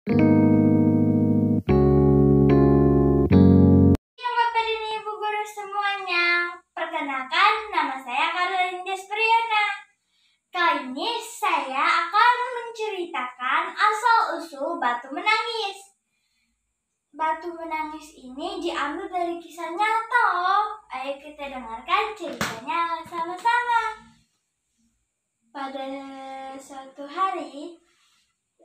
Bapak dan Ibu guru semuanya, perkenalkan nama saya Caroline Despriana. Kali ini saya akan menceritakan asal-usul batu menangis. Batu menangis ini diambil dari kisah nyata. Ayo kita dengarkan ceritanya sama-sama. Pada suatu hari,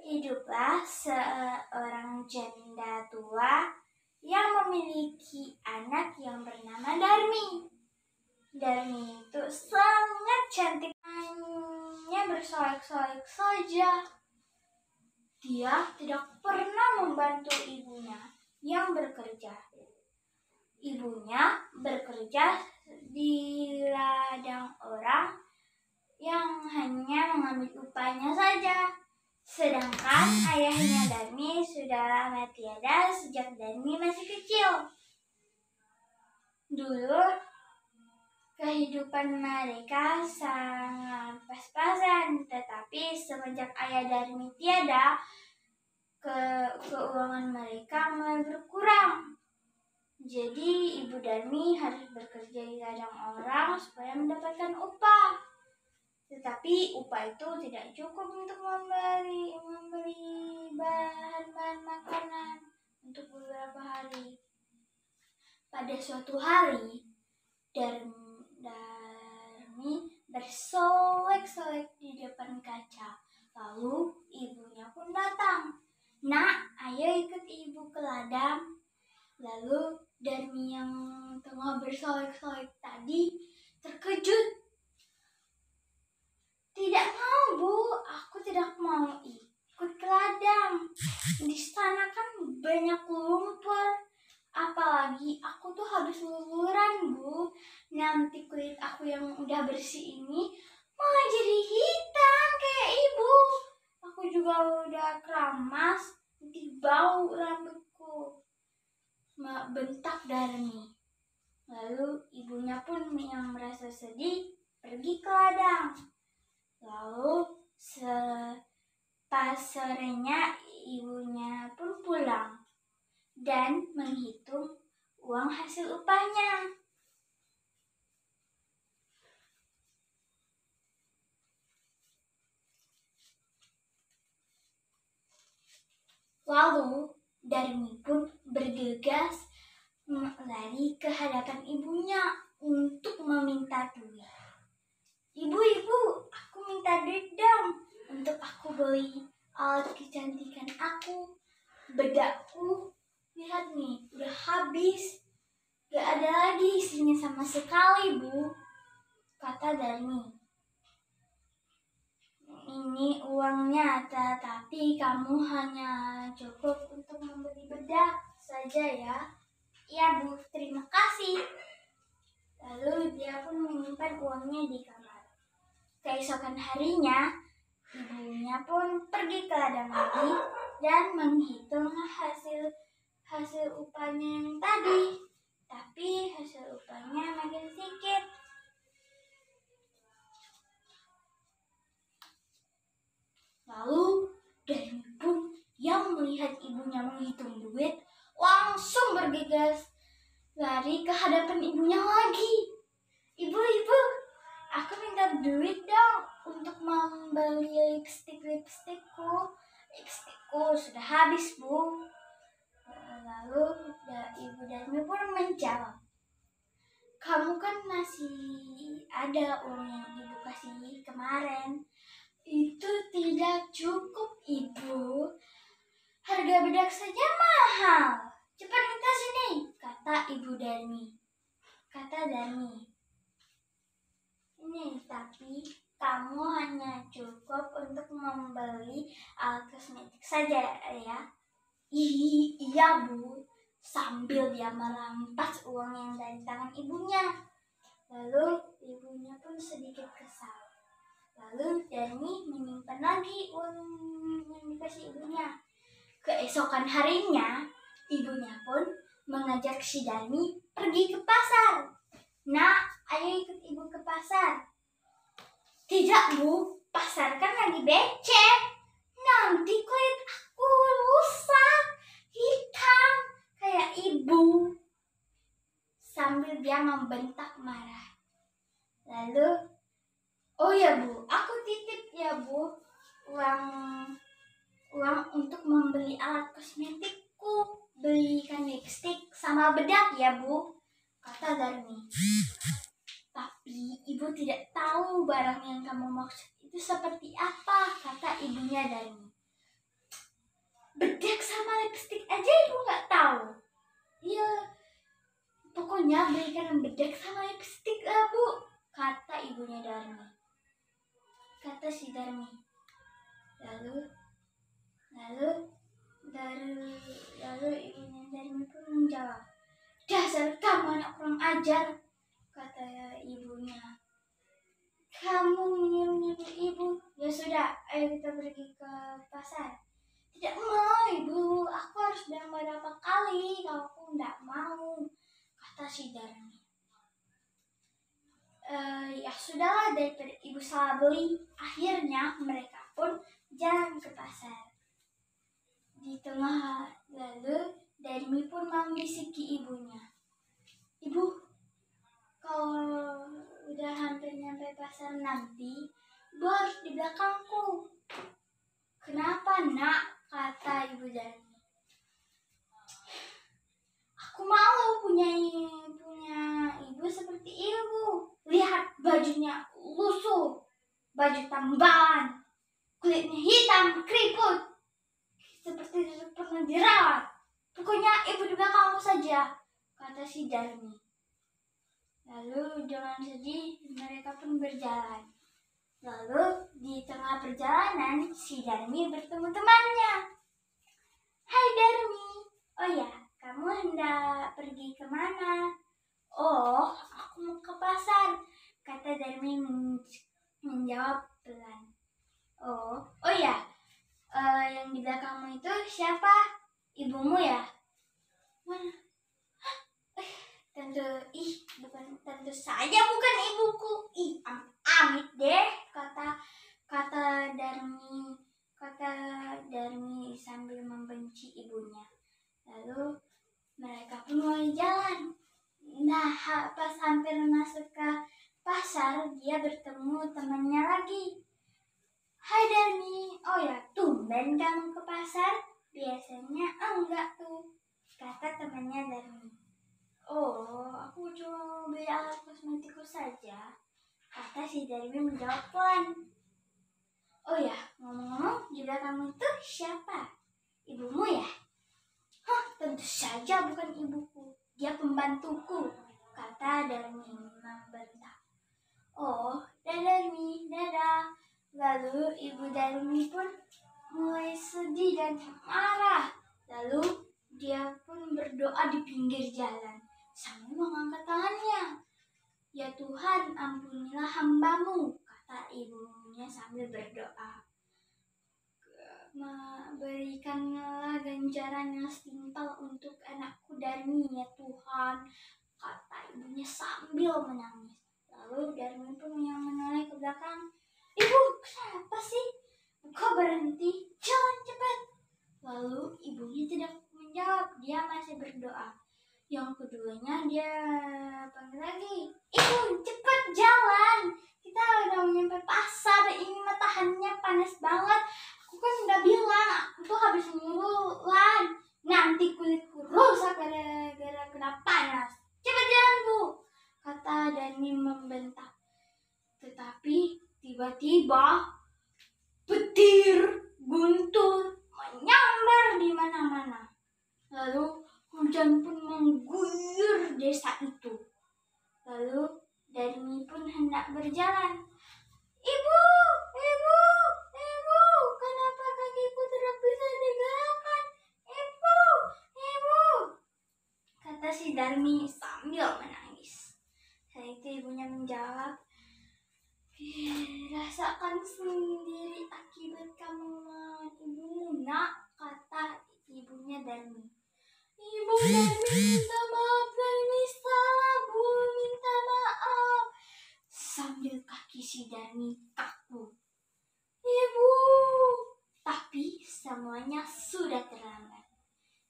hiduplah seorang janda tua yang memiliki anak yang bernama Darmi. Darmi itu sangat cantik, hanya bersolek-solek saja. Dia tidak pernah membantu ibunya yang bekerja. Ibunya bekerja di ladang orang yang hanya mengambil upahnya saja. Sedangkan ayahnya Darmi sudah lama tiada sejak Darmi masih kecil. Dulu kehidupan mereka sangat pas-pasan, tetapi semenjak ayah Darmi tiada, keuangan mereka mulai berkurang. Jadi ibu Darmi harus bekerja di ladang orang supaya mendapatkan upah. Tetapi upah itu tidak cukup untuk membeli bahan-bahan makanan untuk beberapa hari. Pada suatu hari, Darmi bersolek-solek di depan kaca. Lalu ibunya pun datang. "Nak, ayo ikut ibu ke ladang." Lalu Darmi yang tengah bersolek-solek tadi terkejut. "Tidak mau, Bu, aku tidak mau ikut ke ladang. Di sana kan banyak lumpur. Apalagi aku tuh habis luluran, Bu. Nanti kulit aku yang udah bersih ini malah jadi hitam kayak ibu. Aku juga udah keramas, nanti bau rambutku." Bentak Darmi. Lalu ibunya pun yang merasa sedih pergi ke ladang. Lalu pas sorenya ibunya pun pulang dan menghitung uang hasil upahnya. Lalu Darmi pun bergegas lari ke hadapan ibunya untuk meminta duit. "Ibu, aku minta duit dong untuk aku beli alat kecantikan aku. Bedakku, lihat nih, udah habis. Gak ada lagi isinya sama sekali, Bu," kata Darmi. "Ini uangnya, tetapi kamu hanya cukup untuk membeli bedak saja ya." "Iya, Bu, terima kasih." Lalu dia pun menyimpan uangnya di kamar. Keesokan harinya, ibunya pun pergi ke ladang lagi dan menghitung hasil upahnya yang tadi. Tapi hasil upahnya makin sedikit. Lalu Darmi pun yang melihat ibunya menghitung duit langsung bergegas lari ke hadapan ibunya lagi. Ibu, aku minta duit dong untuk membeli lipstikku. Lipstikku sudah habis, Bu." Lalu ibu Darmi pun menjawab, "Kamu kan masih ada uang yang ibu kasih kemarin." "Itu tidak cukup, Ibu. Harga bedak saja mahal. Cepat minta sini," kata ibu Darmi. Kata Darmi, "Ini, tapi kamu hanya cukup untuk membeli alat kosmetik saja ya." Iya, Bu," sambil dia merampas uang yang dari tangan ibunya. Lalu ibunya pun sedikit kesal. Lalu Darmi menyimpan lagi uang yang dikasih ibunya. Keesokan harinya, ibunya pun mengajak si Darmi pergi ke pasar. "Nak, ayo ikut ibu ke pasar." "Tidak, Bu, pasar kan lagi becek. Nanti kulit aku rusak." dia membentak marah. Lalu, oh ya Bu, aku titip ya Bu uang untuk membeli alat kosmetikku. Belikan lipstik sama bedak ya Bu, kata Darmi. Tapi ibu tidak tahu barang yang kamu maksud itu seperti apa, kata ibunya Darmi. Bedak sama lipstik aja ibu nggak tahu? Iya, pokoknya belikan bedak sama lipstik lah Bu, kata ibunya Darmi. Kata si Darmi. Lalu ibunya Darmi pun menjawab, dasar kamu anak kurang ajar, kata ibunya. Kamu menyuruh-nyuruh ibu. Ya sudah, ayo kita pergi ke pasar. Tidak mau ibu, aku harus bilang berapa kali kalau aku tidak mau, kata si Darmi. Ya sudahlah, daripada ibu salah beli. Akhirnya mereka pun jalan ke pasar. Di tengah lalu Darmi pun membisiki ibunya, ibu, kalau udah hampir nyampe pasar nanti, ibu harus di belakangku. Kenapa nak? Kata ibu Darmi. Aku mau punya ibu seperti ibu. Lihat bajunya lusuh, baju tambalan, kulitnya hitam keriput, seperti pernah dirawat. Pokoknya ibu di belakangku saja, kata si Darmi. Lalu dengan sedih mereka pun berjalan. Lalu di tengah perjalanan si Darmi bertemu temannya. Hai Darmi, oh ya, kamu hendak pergi kemana? Oh, aku mau ke pasar, kata Darmi menjawab pelan. Oh ya, yang di belakangmu itu siapa? Ibumu ya? Mana? Tentu saja bukan ibuku. Amit deh, kata Darmi sambil membenci ibunya. Lalu mereka pun mulai jalan. Nah, pas hampir masuk ke pasar, dia bertemu temannya lagi. Hai Darmi, oh ya, tumben kamu ke pasar? Biasanya enggak tuh, kata temannya Darmi. Oh, aku cuma beli alat kosmetikku saja, kata si Darmi menjawab pelan. Oh ya, ngomong-ngomong, di belakangmu itu siapa? Ibumu ya? Hah, tentu saja bukan ibuku, dia pembantuku, kata Darmi membentak. Oh, dadah Darmi, dadah. Lalu ibu Darmi pun mulai sedih dan marah. Lalu dia pun berdoa di pinggir jalan sambil mengangkat tangannya. Ya Tuhan, ampunilah hambamu, kata ibunya sambil berdoa. Berikanlah ganjaran yang setimpal untuk anakku Darmi, ya Tuhan, kata ibunya sambil menangis. Lalu Darmi pun yang menoleh ke belakang. Ibu, kenapa sih? Kok berhenti? Jalan cepat. Lalu ibunya tidak menjawab, dia masih berdoa. Yang keduanya dia panggil lagi. Ibu, cepat jalan. Kita udah nyampe pasar, ini mataharinya panas banget. Aku kan udah bilang, aku tuh habis nyuruhan. Nanti kulitku rusak gara-gara kena panas. Cepat jalan Bu, kata Darmi membentak. Tetapi tiba-tiba petir guntur menyambar di mana-mana. Lalu hujan pun mengguyur desa itu. Lalu Darmi pun hendak berjalan. Ibu, kenapa kakiku tidak bisa digerakkan? Ibu, kata si Darmi sambil menangis. Setelah itu ibunya menjawab, rasakan sendiri akibat kamu melawan ibumu nak, kata ibunya Darmi. Ibu, Darmi minta maaf, Darmi salah Bu, minta maaf. Sambil kaki si Darmi kaku. Ibu, tapi semuanya sudah terlambat.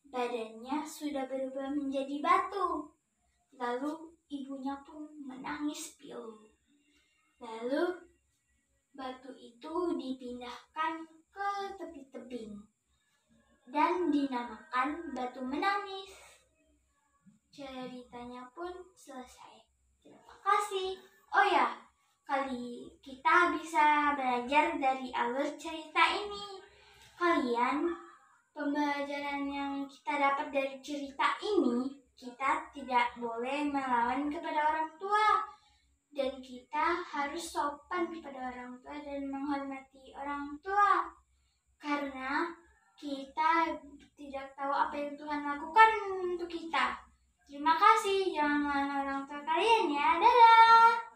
Badannya sudah berubah menjadi batu. Lalu ibunya pun menangis pilu. Lalu batu itu dipindahkan ke tepi tebing dan dinamakan batu menangis. Ceritanya pun selesai. Terima kasih. Oh ya, kali kita bisa belajar dari alur cerita ini. Kalian, pembelajaran yang kita dapat dari cerita ini, kita tidak boleh melawan kepada orang tua. Dan kita harus sopan kepada orang tua dan menghormati orang tua. Karena kita tidak tahu apa yang Tuhan lakukan untuk kita. Terima kasih, jangan melawan orang tua kalian ya. Dadah!